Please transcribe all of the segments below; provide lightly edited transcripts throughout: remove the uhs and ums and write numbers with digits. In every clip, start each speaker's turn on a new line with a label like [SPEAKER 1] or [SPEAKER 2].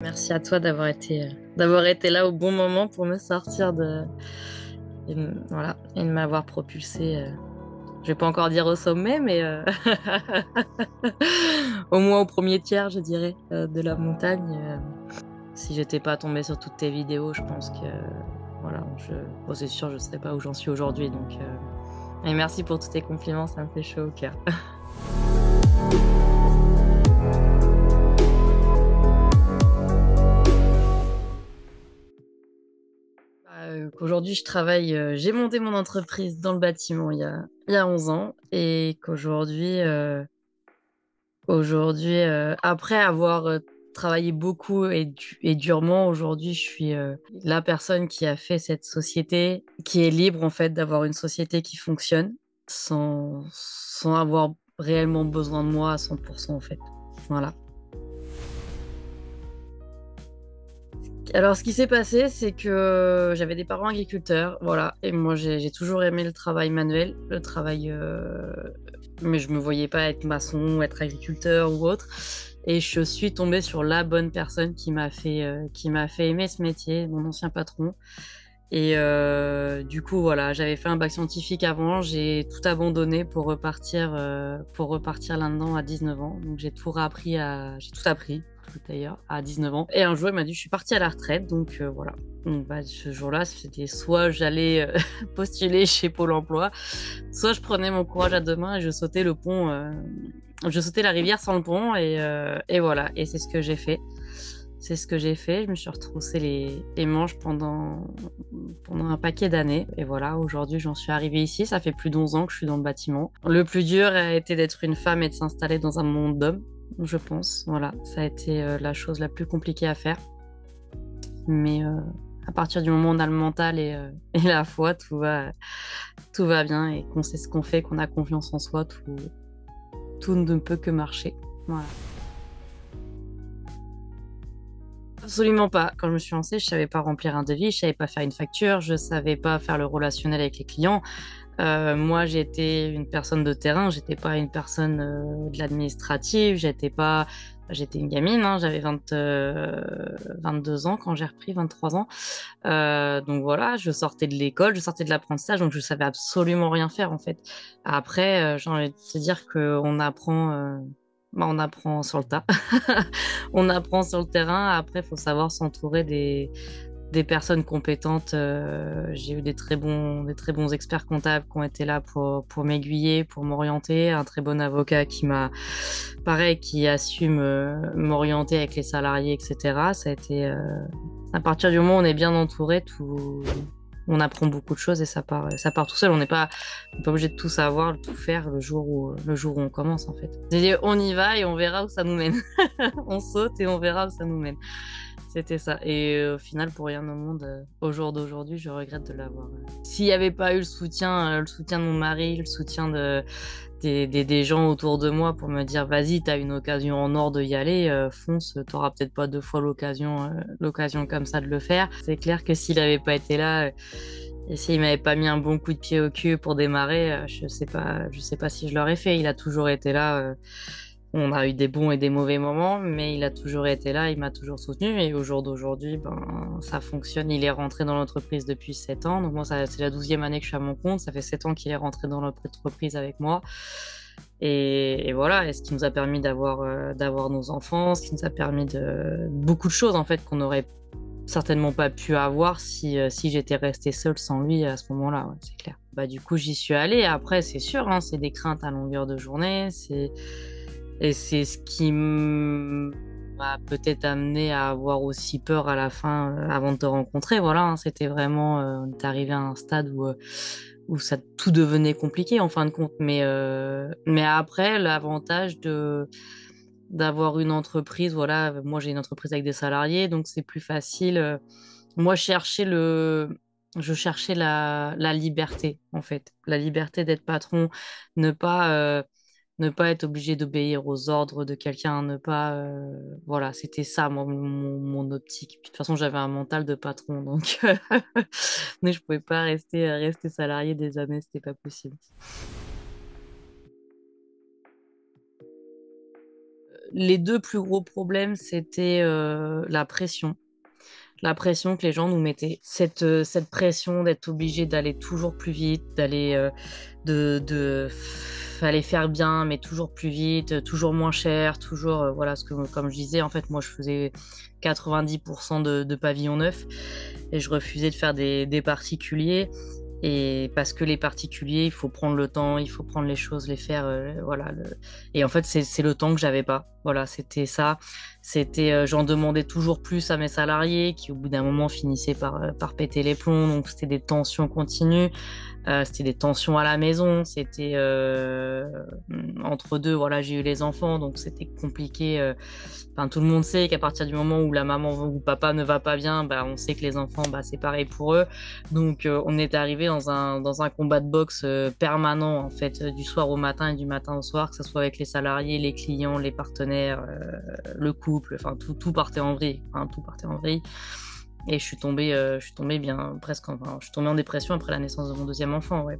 [SPEAKER 1] Merci à toi d'avoir été là au bon moment pour me sortir voilà, et de m'avoir propulsé. Je vais pas encore dire au sommet, mais au moins au premier tiers, je dirais, de la montagne. Si j'étais pas tombée sur toutes tes vidéos, je pense que, voilà, bon, c'est sûr, je serais pas où j'en suis aujourd'hui. Donc, et merci pour tous tes compliments, ça me fait chaud au cœur. Qu'aujourd'hui, j'ai monté mon entreprise dans le bâtiment il y a 11 ans et qu'aujourd'hui, après avoir travaillé beaucoup et durement, aujourd'hui, je suis la personne qui a fait cette société, qui est libre en fait d'avoir une société qui fonctionne sans avoir réellement besoin de moi à 100% en fait. Voilà. Alors, ce qui s'est passé, c'est que j'avais des parents agriculteurs, voilà, et moi j'ai toujours aimé le travail manuel, mais je me voyais pas être maçon ou être agriculteur ou autre. Et je suis tombée sur la bonne personne qui m'a fait aimer ce métier, mon ancien patron. Et du coup, voilà, j'avais fait un bac scientifique avant, j'ai tout abandonné pour repartir là-dedans à 19 ans. Donc j'ai tout appris, tout d'ailleurs, à 19 ans. Et un jour, il m'a dit, je suis partie à la retraite, donc voilà. Donc bah, ce jour-là, c'était soit j'allais postuler chez Pôle emploi, soit je prenais mon courage à deux mains et je sautais la rivière sans le pont, et voilà. Et c'est ce que j'ai fait. C'est ce que j'ai fait. Je me suis retroussé les manches pendant un paquet d'années. Et voilà, aujourd'hui, j'en suis arrivée ici. Ça fait plus d'11 ans que je suis dans le bâtiment. Le plus dur a été d'être une femme et de s'installer dans un monde d'hommes, je pense. Voilà, ça a été la chose la plus compliquée à faire. Mais à partir du moment où on a le mental et la foi, tout va bien. Et qu'on sait ce qu'on fait, qu'on a confiance en soi, tout ne peut que marcher. Voilà. Absolument pas. Quand je me suis lancée, je savais pas remplir un devis, je savais pas faire une facture, je savais pas faire le relationnel avec les clients. Moi, j'étais une personne de terrain, j'étais pas une personne de l'administrative, j'étais une gamine, hein, j'avais 22 ans quand j'ai repris, 23 ans. Donc voilà, je sortais de l'école, je sortais de l'apprentissage, donc je savais absolument rien faire en fait. Après, j'ai envie de te dire on apprend sur le tas. On apprend sur le terrain. Après, il faut savoir s'entourer des personnes compétentes. J'ai eu des très bons experts comptables qui ont été là pour m'aiguiller, pour m'orienter. Un très bon avocat pareil, qui a su m'orienter avec les salariés, etc. Ça a été, à partir du moment où on est bien entouré, on apprend beaucoup de choses et ça part tout seul. On n'est pas obligé de tout savoir, de tout faire le jour où on commence, en fait. C'est-à-dire, on y va et on verra où ça nous mène. On saute et on verra où ça nous mène. C'était ça. Et au final, pour rien au monde, au jour d'aujourd'hui, je regrette de l'avoir. S'il n'y avait pas eu le soutien de mon mari, le soutien des gens autour de moi pour me dire, vas-y, t'as une occasion en or de y aller, fonce, t'auras peut-être pas deux fois l'occasion comme ça de le faire. C'est clair que s'il avait pas été là, et s'il m'avait pas mis un bon coup de pied au cul pour démarrer, je sais pas si je l'aurais fait. Il a toujours été là. On a eu des bons et des mauvais moments, mais il a toujours été là, il m'a toujours soutenu. Et au jour d'aujourd'hui, ben, ça fonctionne. Il est rentré dans l'entreprise depuis 7 ans. Donc moi, c'est la 12e année que je suis à mon compte. Ça fait 7 ans qu'il est rentré dans l'entreprise avec moi. Et voilà, et ce qui nous a permis d'avoir nos enfants, ce qui nous a permis de beaucoup de choses en fait qu'on n'aurait certainement pas pu avoir si j'étais restée seule sans lui à ce moment-là, ouais, c'est clair. Bah du coup j'y suis allée. Après c'est sûr, hein, c'est des craintes à longueur de journée, et c'est ce qui m'a peut-être amené à avoir aussi peur à la fin, avant de te rencontrer. Voilà, hein, c'était vraiment, on est arrivé à un stade où ça tout devenait compliqué en fin de compte. Mais après, l'avantage d'avoir une entreprise, voilà, moi j'ai une entreprise avec des salariés, donc c'est plus facile. Moi, je cherchais la liberté, en fait, la liberté d'être patron, ne pas, euh, ne pas être obligé d'obéir aux ordres de quelqu'un, ne pas, voilà, c'était ça, moi, mon optique. Puis, de toute façon, j'avais un mental de patron, donc, mais je pouvais pas rester salarié des années, c'était pas possible. Les 2 plus gros problèmes, c'était, la pression que les gens nous mettaient. Cette pression d'être obligé d'aller toujours plus vite, de fallait faire bien, mais toujours plus vite, toujours moins cher, toujours, voilà, ce que comme je disais, en fait, moi, je faisais 90 de pavillons neufs et je refusais de faire des particuliers et parce que les particuliers, il faut prendre le temps, il faut prendre les choses, les faire, voilà, et en fait, c'est le temps que j'avais pas. Voilà, c'était ça. C'était, j'en demandais toujours plus à mes salariés qui, au bout d'un moment, finissaient par péter les plombs, donc c'était des tensions continues. C'était des tensions à la maison, c'était, entre 2, voilà, j'ai eu les enfants, donc c'était compliqué, enfin, tout le monde sait qu'à partir du moment où la maman ou papa ne va pas bien, bah, on sait que les enfants, bah, c'est pareil pour eux. Donc, on est arrivé dans un combat de boxe, permanent, en fait, du soir au matin et du matin au soir, que ça soit avec les salariés, les clients, les partenaires, le couple, enfin tout partait en vrille, enfin tout partait en vrille. Et je suis tombée bien presque, enfin, je suis tombée en dépression après la naissance de mon deuxième enfant, ouais,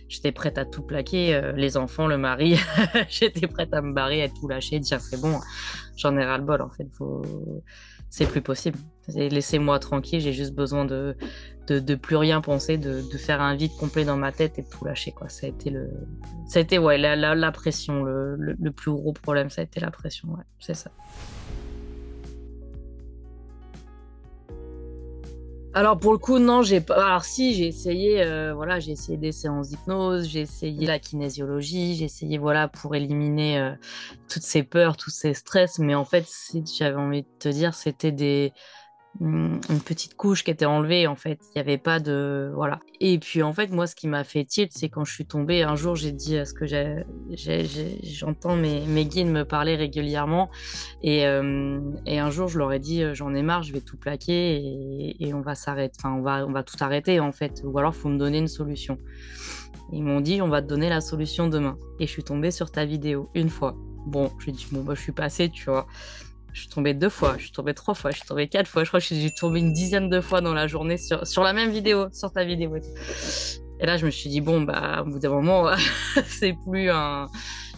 [SPEAKER 1] j'étais prête à tout plaquer, les enfants, le mari, j'étais prête à me barrer, à tout lâcher, dire c'est bon, j'en ai ras le bol en fait, c'est plus possible. Laissez-moi tranquille, j'ai juste besoin de plus rien penser, de faire un vide complet dans ma tête et de tout lâcher, quoi. Ça a été ouais, la pression, le plus gros problème, ça a été la pression, ouais, c'est ça. Alors pour le coup, non, j'ai pas. Alors si, j'ai essayé, voilà, j'ai essayé des séances d'hypnose, j'ai essayé la kinésiologie, j'ai essayé, voilà, pour éliminer toutes ces peurs, tous ces stress, mais en fait, si j'avais envie de te dire, c'était une petite couche qui était enlevée, en fait. Il y avait pas de, voilà. Et puis en fait, moi, ce qui m'a fait tilt, c'est quand je suis tombée. Un jour, j'ai dit, ce que j'entends mes guides me parler régulièrement. Et un jour, je leur ai dit, j'en ai marre, je vais tout plaquer et on va s'arrêter. Enfin, on va tout arrêter, en fait. Ou alors, faut me donner une solution. Ils m'ont dit, on va te donner la solution demain. Et je suis tombée sur ta vidéo une fois. Bon, j'ai dit, bon, bah, je suis passée, tu vois. Je suis tombée 2 fois, je suis tombée 3 fois, je suis tombée 4 fois. Je crois que je suis tombée une dizaine de fois dans la journée sur la même vidéo, sur ta vidéo. Et là, je me suis dit, bon, bah, au bout d'un moment, c'est plus un,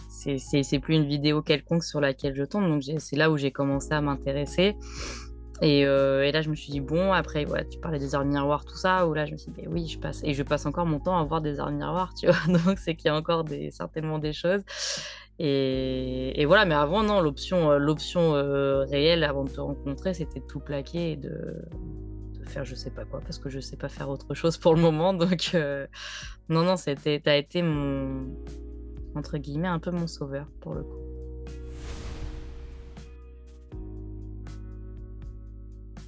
[SPEAKER 1] c'est plus une vidéo quelconque sur laquelle je tombe. Donc, c'est là où j'ai commencé à m'intéresser. Et là, je me suis dit, bon, après, ouais, tu parlais des heures miroirs, tout ça, où là, je me suis dit, ben oui, je passe encore mon temps à voir des heures miroirs, tu vois. Donc, c'est qu'il y a encore certainement des choses. Et voilà, mais avant, non, l'option réelle avant de te rencontrer, c'était de tout plaquer et de faire je sais pas quoi, parce que je sais pas faire autre chose pour le moment. Donc, non, non, t'as été entre guillemets, un peu mon sauveur pour le coup.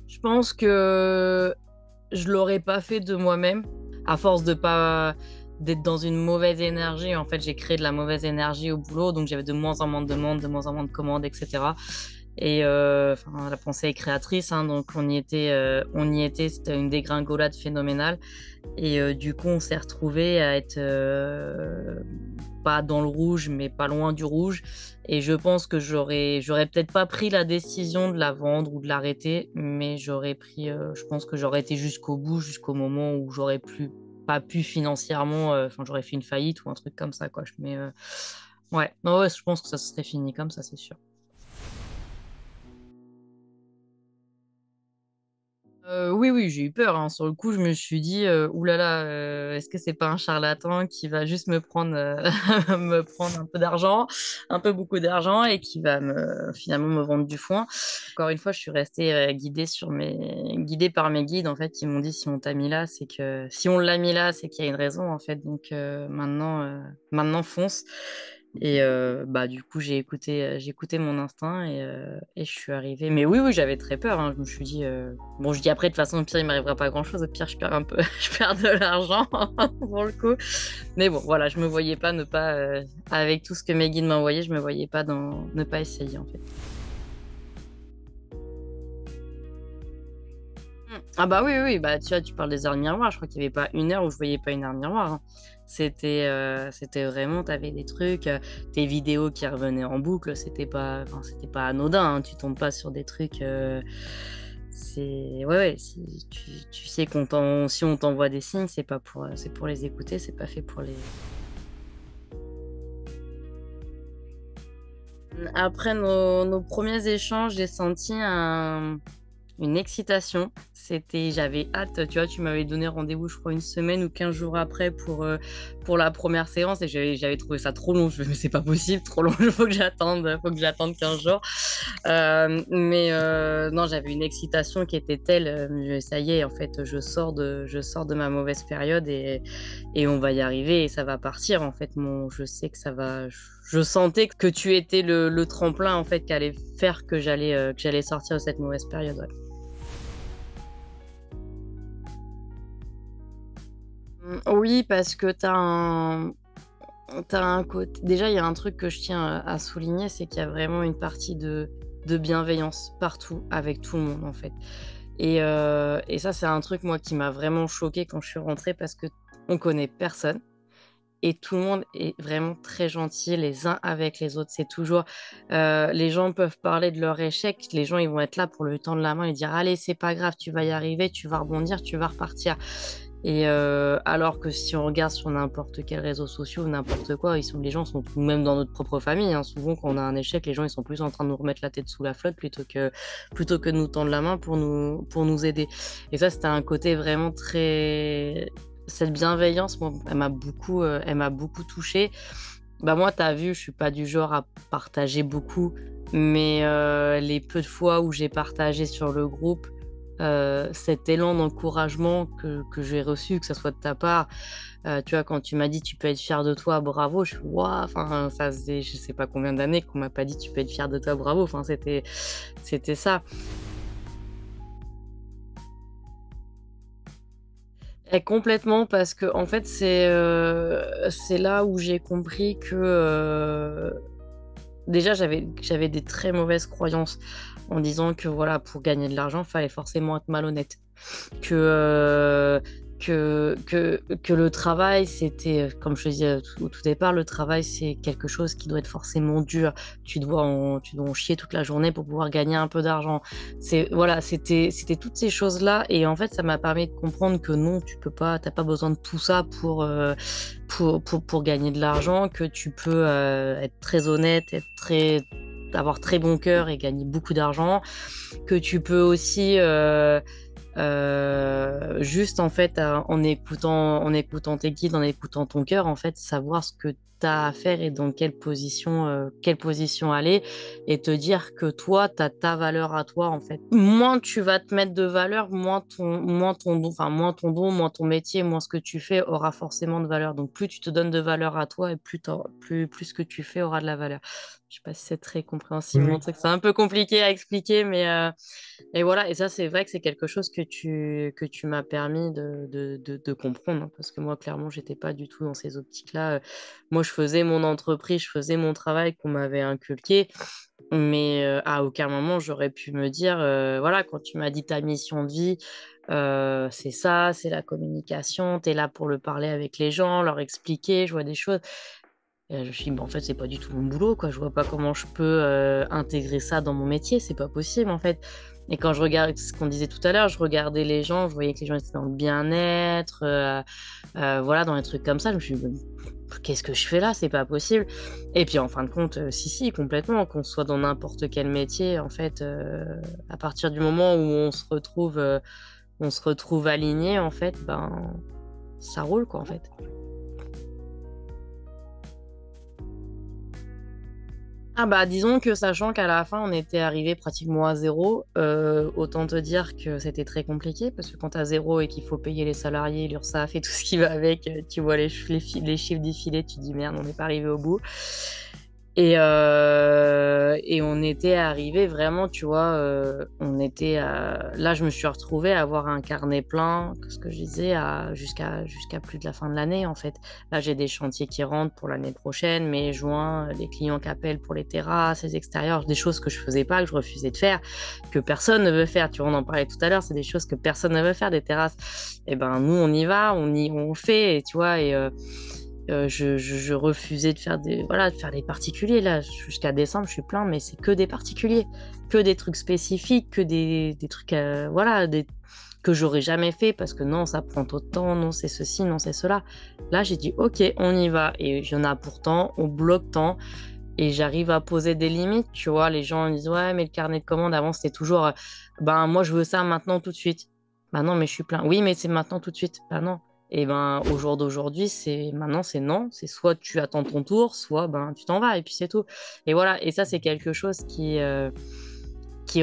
[SPEAKER 1] Je pense que je l'aurais pas fait de moi-même. À force de pas d'être dans une mauvaise énergie, en fait, j'ai créé de la mauvaise énergie au boulot, donc j'avais de moins en moins de demandes, de moins en moins de commandes, et cetera. Et enfin, la pensée est créatrice, hein, donc on y était, c'était une dégringolade phénoménale. Et du coup, on s'est retrouvés à être pas dans le rouge, mais pas loin du rouge. Et je pense que j'aurais peut-être pas pris la décision de la vendre ou de l'arrêter, mais je pense que j'aurais été jusqu'au bout, jusqu'au moment où j'aurais plus pas pu financièrement, enfin, j'aurais fait une faillite ou un truc comme ça, quoi. Mais ouais, non, ouais, je pense que ça serait fini comme ça, c'est sûr. Oui, oui, j'ai eu peur, hein. Sur le coup, je me suis dit, «Ouh là là, est-ce que c'est pas un charlatan qui va juste me prendre, me prendre un peu d'argent, un peu beaucoup d'argent et qui va finalement me vendre du foin?» Encore une fois, je suis restée, guidée par mes guides, en fait, qui m'ont dit: «Si on t'a mis là, c'est que si on l'a mis là, c'est qu'il y a une raison, en fait, donc maintenant fonce». Et bah, du coup, j'ai écouté mon instinct et je suis arrivée, mais oui, oui, j'avais très peur, hein. Je me suis dit, bon, je dis après, de toute façon, au pire, il m'arrivera pas grand-chose. Au pire, je perds un peu je perds de l'argent pour le coup. Mais bon, voilà, je me voyais pas ne pas, avec tout ce que mes guides m'envoyaient, je me voyais pas dans ne pas essayer, en fait. Ah bah, oui, oui, oui, bah, tu vois, tu parles des heures miroirs, je crois qu'il y avait pas une heure où je voyais pas une heure miroir, hein. C'était vraiment, tu avais des trucs, tes vidéos qui revenaient en boucle, c'était pas anodin, hein. Tu tombes pas sur des trucs, c'est ouais, ouais, si tu sais si on t'envoie des signes, c'est pour les écouter, c'est pas fait pour les. Après nos premiers échanges, j'ai senti une excitation. J'avais hâte, tu vois? Tu m'avais donné rendez-vous, je crois, une semaine ou 15 jours après pour la première séance et j'avais trouvé ça trop long. Je me «Mais c'est pas possible, trop long, il faut que j'attende 15 jours». Non, j'avais une excitation qui était telle, ça y est, en fait, je sors de ma mauvaise période et on va y arriver et ça va partir, en fait. Je sais que ça va je sentais que tu étais le tremplin, en fait, qui allait faire que j'allais sortir de cette mauvaise période, ouais. Oui, parce que t'as un côté déjà, il y a un truc que je tiens à souligner, c'est qu'il y a vraiment une partie de bienveillance partout, avec tout le monde, en fait. Et ça, c'est un truc, moi, qui m'a vraiment choquée quand je suis rentrée parce qu'on connaît personne et tout le monde est vraiment très gentil les uns avec les autres. C'est toujours, les gens peuvent parler de leur échec, les gens, ils vont être là pour lui tendre la main et dire: «Allez, c'est pas grave, tu vas y arriver, tu vas rebondir, tu vas repartir». Alors que si on regarde sur n'importe quel réseau social ou n'importe quoi, les gens sont ou même dans notre propre famille, hein, souvent quand on a un échec, les gens ils sont plus en train de nous remettre la tête sous la flotte plutôt que de nous tendre la main pour nous aider. Et ça, c'était un côté vraiment très cette bienveillance, moi, elle m'a beaucoup touchée. Bah, moi, tu as vu, je suis pas du genre à partager beaucoup, mais les peu de fois où j'ai partagé sur le groupe, cet élan d'encouragement que j'ai reçu, que ça soit de ta part, tu vois, quand tu m'as dit: «Tu peux être fier de toi, bravo», je fais: «Waouh!» Enfin, ça faisait je sais pas combien d'années qu'on m'a pas dit: «Tu peux être fier de toi, bravo». Enfin, c'était ça. Et complètement parce que en fait, c'est là où j'ai compris que, déjà j'avais des très mauvaises croyances en disant que voilà, pour gagner de l'argent, il fallait forcément être malhonnête. Que, que le travail, c'était, comme je te disais au tout départ, le travail, c'est quelque chose qui doit être forcément dur. Tu dois en chier toute la journée pour pouvoir gagner un peu d'argent. Voilà, c'était toutes ces choses-là et en fait, ça m'a permis de comprendre que non, tu pas besoin de tout ça pour gagner de l'argent, que tu peux, être très honnête, avoir très bon cœur et gagner beaucoup d'argent, que tu peux aussi, juste en fait, en écoutant tes guides, en écoutant ton cœur, en fait, savoir ce que tu as à faire et dans quelle position aller et te dire que toi, tu as ta valeur à toi, en fait. Moins tu vas te mettre de valeur, moins ton métier, moins ce que tu fais aura forcément de valeur. Donc plus tu te donnes de valeur à toi et plus ce que tu fais aura de la valeur. Je sais pas si c'est très
[SPEAKER 2] Oui,
[SPEAKER 1] compréhensible mon
[SPEAKER 2] oui.
[SPEAKER 1] truc, c'est un peu compliqué à expliquer, mais voilà, et ça, c'est vrai que c'est quelque chose que tu m'as permis de comprendre, hein, parce que moi, clairement, j'étais pas du tout dans ces optiques-là. Moi, je faisais mon entreprise, je faisais mon travail qu'on m'avait inculqué, mais à aucun moment, j'aurais pu me dire, voilà, quand tu m'as dit ta mission de vie, c'est ça, c'est la communication, tu es là pour le parler avec les gens, leur expliquer, je vois des choses. Je me suis dit: «Bah, en fait, c'est pas du tout mon boulot, quoi. Je vois pas comment je peux, intégrer ça dans mon métier, c'est pas possible, en fait». Et quand je regarde ce qu'on disait tout à l'heure, je regardais les gens, je voyais que les gens étaient dans le bien-être, voilà, dans les trucs comme ça. Je me suis dit: «Qu'est-ce que je fais là? C'est pas possible». Et puis, en fin de compte, si, complètement, qu'on soit dans n'importe quel métier, en fait, à partir du moment où on se retrouve aligné, en fait, ben, ça roule, quoi, en fait. Ah bah, disons que sachant qu'à la fin, on était arrivé pratiquement à zéro, autant te dire que c'était très compliqué parce que quand tu as 0 et qu'il faut payer les salariés, l'URSSAF et tout ce qui va avec, tu vois les chiffres défiler, tu te dis: «Merde, on n'est pas arrivé au bout». Et on était arrivé vraiment, tu vois, là, je me suis retrouvée à avoir un carnet plein, ce que je disais, jusqu'à plus de la fin de l'année, en fait. Là, j'ai des chantiers qui rentrent pour l'année prochaine, mai, juin, les clients qui appellent pour les terrasses, les extérieurs, des choses que je faisais pas, que je refusais de faire, que personne ne veut faire. Tu vois, on en parlait tout à l'heure, c'est des choses que personne ne veut faire, des terrasses. Et ben, nous, on y va, on le fait, et tu vois, je refusais de faire des particuliers là. Jusqu'à décembre, je suis plein, mais c'est que des particuliers, que des trucs spécifiques, que des trucs, voilà, que j'aurais jamais fait parce que non, ça prend trop de temps, non, c'est ceci, non, c'est cela. Là, j'ai dit: «OK, on y va» et il y en a pourtant, on bloque tant. et j'arrive à poser des limites, tu vois. Les gens disent, ouais, mais le carnet de commandes, avant, c'était toujours, ben, moi, je veux ça maintenant, tout de suite. Ben non, mais je suis plein. Oui, mais c'est maintenant, tout de suite. Ben non. Et ben, au jour d'aujourd'hui, maintenant, c'est non. C'est soit tu attends ton tour, soit ben, tu t'en vas, et puis c'est tout. Et voilà. Et ça, c'est quelque chose qui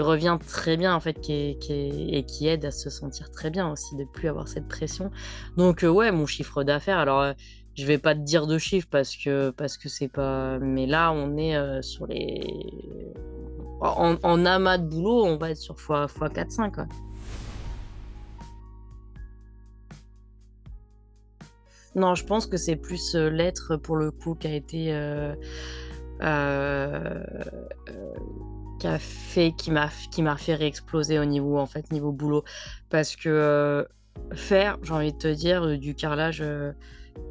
[SPEAKER 1] revient très bien, en fait, et qui aide à se sentir très bien aussi, de plus avoir cette pression. Donc, ouais, mon chiffre d'affaires, alors, je vais pas te dire de chiffre parce que c'est pas. Mais là, on est sur les. En amas de boulot, on va être sur fois 4-5, quoi. Non, je pense que c'est plus l'être pour le coup qui a été. Euh, qui m'a fait réexploser au niveau, en fait, niveau boulot. Parce que faire, j'ai envie de te dire, du carrelage,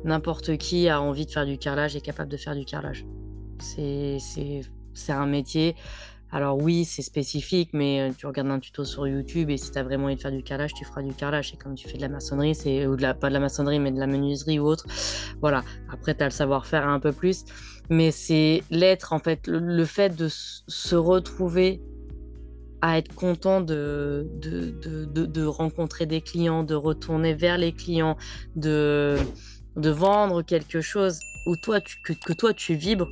[SPEAKER 1] n'importe qui a envie de faire du carrelage est capable de faire du carrelage. C'est, c'est, c'est un métier. Alors oui, c'est spécifique, mais tu regardes un tuto sur YouTube et si tu as vraiment envie de faire du carrelage, tu feras du carrelage. C'est comme tu fais de la maçonnerie, pas de la maçonnerie, mais de la menuiserie ou autre. Voilà. Après, tu as le savoir-faire un peu plus. Mais c'est l'être, en fait, le fait de se retrouver à être content de rencontrer des clients, de retourner vers les clients, de, de vendre quelque chose où que toi tu vibres.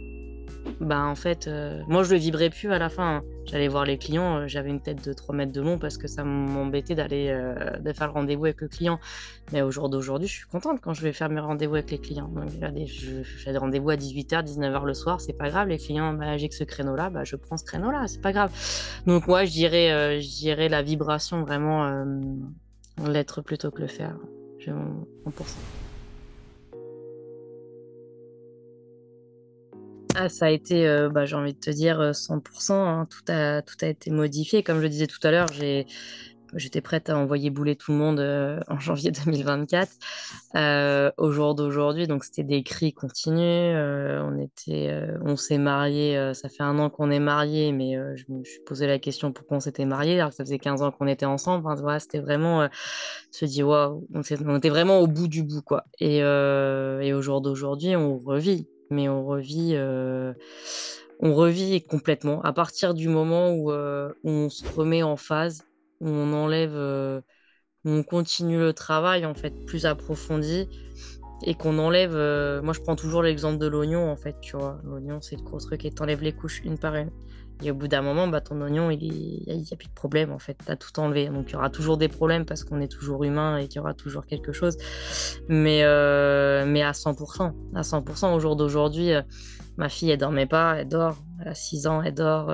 [SPEAKER 1] Bah, en fait, moi, je le vibrais plus à la fin, hein. J'allais voir les clients, j'avais une tête de 3 mètres de long parce que ça m'embêtait de faire le rendez-vous avec le client. Mais au jour d'aujourd'hui, je suis contente quand je vais faire mes rendez-vous avec les clients. Donc, j'ai des rendez-vous à 18h, 19h le soir, c'est pas grave. Les clients, bah, j'ai que ce créneau-là, bah, je prends ce créneau-là, c'est pas grave. Donc, moi, je dirais la vibration, vraiment, l'être plutôt que le faire. Je, 100%. Ah, ça a été, bah, j'ai envie de te dire, 100%, hein. Tout a été modifié. Comme je disais tout à l'heure, j'étais prête à envoyer bouler tout le monde en janvier 2024. Au jour d'aujourd'hui, donc c'était des cris continus. On s'est mariés. Ça fait 1 an qu'on est mariés, mais je me suis posé la question pourquoi on s'était mariés, alors que ça faisait 15 ans qu'on était ensemble. Enfin, voilà, c'était vraiment se dire, waouh, on était vraiment au bout du bout, quoi. Et au jour d'aujourd'hui, on revit, mais on revit complètement à partir du moment où on se remet en phase, où on enlève, où on continue le travail, en fait, plus approfondi, et qu'on enlève. Moi, je prends toujours l'exemple de l'oignon, en fait, tu vois. L'oignon, c'est le gros truc, et t'enlèves les couches une par une. Et au bout d'un moment, bah, ton oignon, il y a plus de problème, en fait. T'as tout enlevé. Donc, il y aura toujours des problèmes parce qu'on est toujours humain et qu'il y aura toujours quelque chose. Mais à 100%. À 100%, au jour d'aujourd'hui, ma fille, elle dormait pas. Elle dort. Elle a 6 ans, elle dort.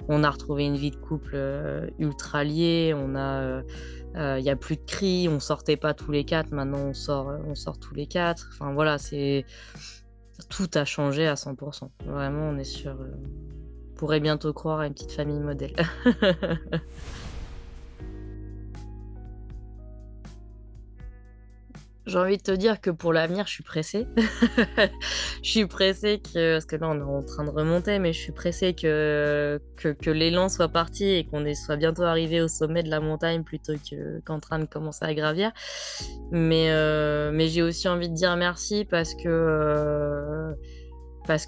[SPEAKER 1] On a retrouvé une vie de couple ultra liée. Il y a plus de cris. On sortait pas tous les quatre. Maintenant, on sort tous les quatre. Enfin, voilà, tout a changé à 100%. Vraiment, on est sur. On pourrait bientôt croire à une petite famille modèle. J'ai envie de te dire que pour l'avenir, je suis pressée. Je suis pressée parce que là, on est en train de remonter, mais je suis pressée que l'élan soit parti et soit bientôt arrivé au sommet de la montagne plutôt qu'en train de commencer à gravir. Mais j'ai aussi envie de dire merci parce que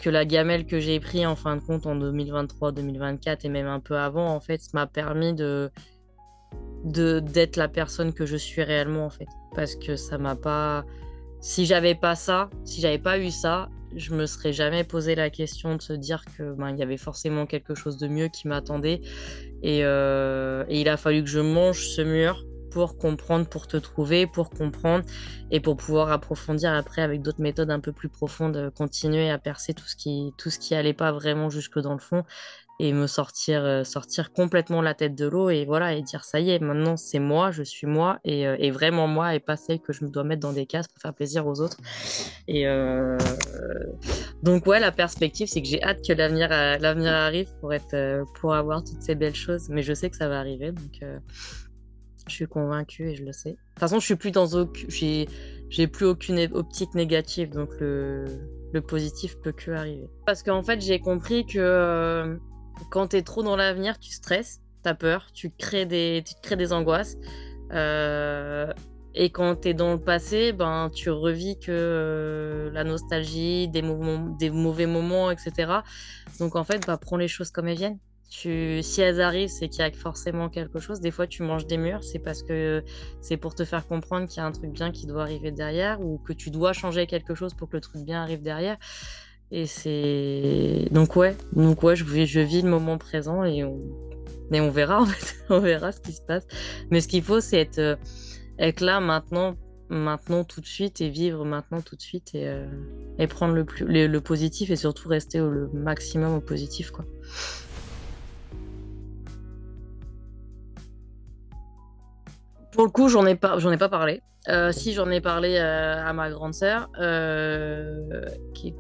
[SPEAKER 1] la gamelle que j'ai pris en fin de compte en 2023, 2024 et même un peu avant, en fait, ça m'a permis d'être la personne que je suis réellement, en fait. Parce que ça m'a pas. Si j'avais pas ça, si j'avais pas eu ça, je me serais jamais posé la question de se dire que ben, il y avait forcément quelque chose de mieux qui m'attendait. Et il a fallu que je mange ce mur pour comprendre, pour te trouver, pour comprendre et pour pouvoir approfondir après avec d'autres méthodes un peu plus profondes, continuer à percer tout ce qui allait pas vraiment jusque dans le fond et me sortir complètement la tête de l'eau et voilà et dire ça y est, maintenant c'est moi, je suis moi et vraiment moi et pas celle que je me dois mettre dans des cases pour faire plaisir aux autres. Et donc ouais, la perspective, c'est que j'ai hâte que l'avenir arrive pour avoir toutes ces belles choses, mais je sais que ça va arriver, donc je suis convaincue et je le sais. De toute façon, je suis plus j'ai plus aucune optique négative, donc le positif peut que arriver. Parce qu'en fait, j'ai compris que quand tu es trop dans l'avenir, tu stresses, tu as peur, tu te crées des angoisses. Euh, Et quand tu es dans le passé, ben, tu revis que la nostalgie, des mauvais moments, etc. Donc en fait, bah, prends les choses comme elles viennent. Si elles arrivent, c'est qu'il y a forcément quelque chose. Des fois, tu manges des murs, c'est parce que c'est pour te faire comprendre qu'il y a un truc bien qui doit arriver derrière ou que tu dois changer quelque chose pour que le truc bien arrive derrière. Et c'est donc ouais, je vis le moment présent et on verra en fait, on verra ce qui se passe. Mais ce qu'il faut, c'est être là maintenant tout de suite et vivre maintenant tout de suite et prendre le positif et surtout rester le maximum au positif, quoi. Pour le coup, j'en ai pas parlé. Si j'en ai parlé à ma grande sœur, qui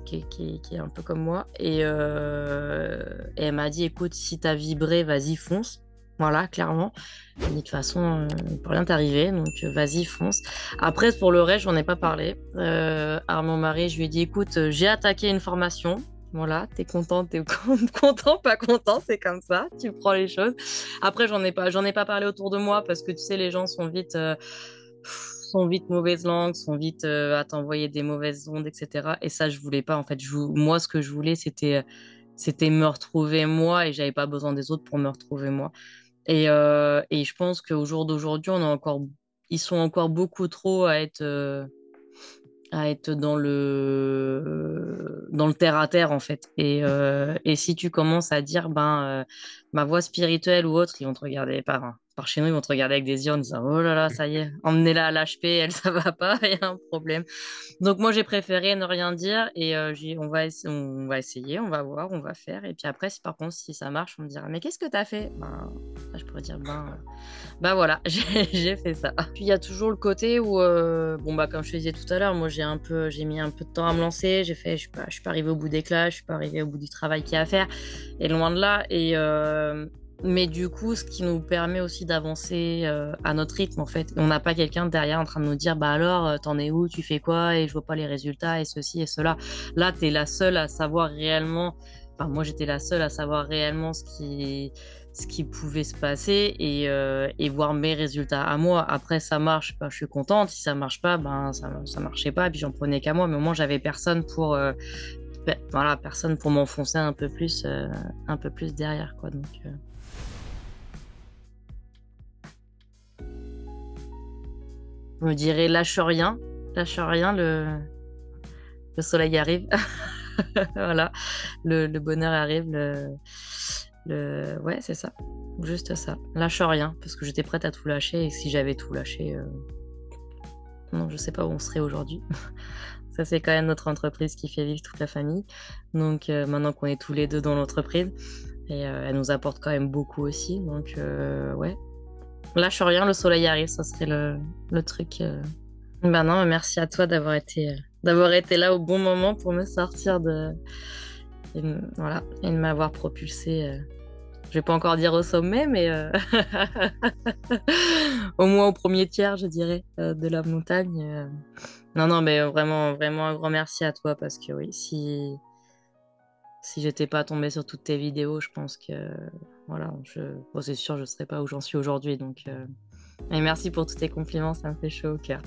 [SPEAKER 1] est un peu comme moi, et elle m'a dit, écoute, si t'as vibré, vas-y, fonce. Voilà, clairement. Elle m'a dit, de toute façon, il peut rien t'arriver, donc vas-y, fonce. Après, pour le reste, j'en ai pas parlé. À mon mari, je lui ai dit, écoute, j'ai attaqué une formation. Voilà, t'es content, pas content, c'est comme ça, tu prends les choses. Après, j'en ai pas parlé autour de moi parce que tu sais, les gens sont vite mauvaise langue, sont vite à t'envoyer des mauvaises ondes, etc. Et ça, je voulais pas. En fait, moi, ce que je voulais, c'était me retrouver moi et j'avais pas besoin des autres pour me retrouver moi. Et je pense qu'au jour d'aujourd'hui, ils sont encore beaucoup trop à être dans le terre à terre en fait. Et si tu commences à dire ma voix spirituelle ou autre, ils vont te regarder par chez nous, ils vont te regarder avec des yeux en disant oh là là, ça y est, emmenez-la à l'HP, elle ça va pas, il y a un problème. Donc moi j'ai préféré ne rien dire et on va essayer, on va voir, on va faire. Et puis après, si par contre si ça marche, on me dira mais qu'est-ce que t'as fait? Là, je pourrais dire bah voilà, j'ai fait ça. Puis il y a toujours le côté où, bon bah comme je te disais tout à l'heure, moi j'ai mis un peu de temps à me lancer. Je suis pas arrivée au bout des classes, je suis pas arrivée au bout du travail qu'il y a à faire, et loin de là. Mais du coup, ce qui nous permet aussi d'avancer à notre rythme en fait. On n'a pas quelqu'un derrière en train de nous dire bah alors t'en es où, tu fais quoi et je vois pas les résultats et ceci et cela. Là, t'es la seule à savoir réellement. Enfin, moi j'étais la seule à savoir réellement ce qui pouvait se passer et voir mes résultats à moi. Après, ça marche, je suis contente. Si ça marche pas, ça marchait pas. Et puis j'en prenais qu'à moi. Mais au moins, j'avais personne voilà, personne pour m'enfoncer un peu plus derrière, quoi. Donc, je me dirais lâche rien, le soleil arrive. Voilà, le bonheur arrive. Ouais, c'est ça. Juste ça. Lâche rien, parce que j'étais prête à tout lâcher, et si j'avais tout lâché, non, je sais pas où on serait aujourd'hui. Ça, c'est quand même notre entreprise qui fait vivre toute la famille. Donc, maintenant qu'on est tous les deux dans l'entreprise, et elle nous apporte quand même beaucoup aussi. Donc, ouais. Lâche rien, le soleil arrive, ça serait le truc. Ben non, merci à toi d'avoir été là au bon moment pour me sortir voilà, et de m'avoir propulsée. Je vais pas encore dire au sommet, mais au moins au premier tiers, je dirais, de la montagne. Non, non, mais vraiment, vraiment un grand merci à toi parce que oui, si j'étais pas tombée sur toutes tes vidéos, je pense que voilà, bon, c'est sûr, je serais pas où j'en suis aujourd'hui. Donc, et merci pour tous tes compliments, ça me fait chaud au cœur.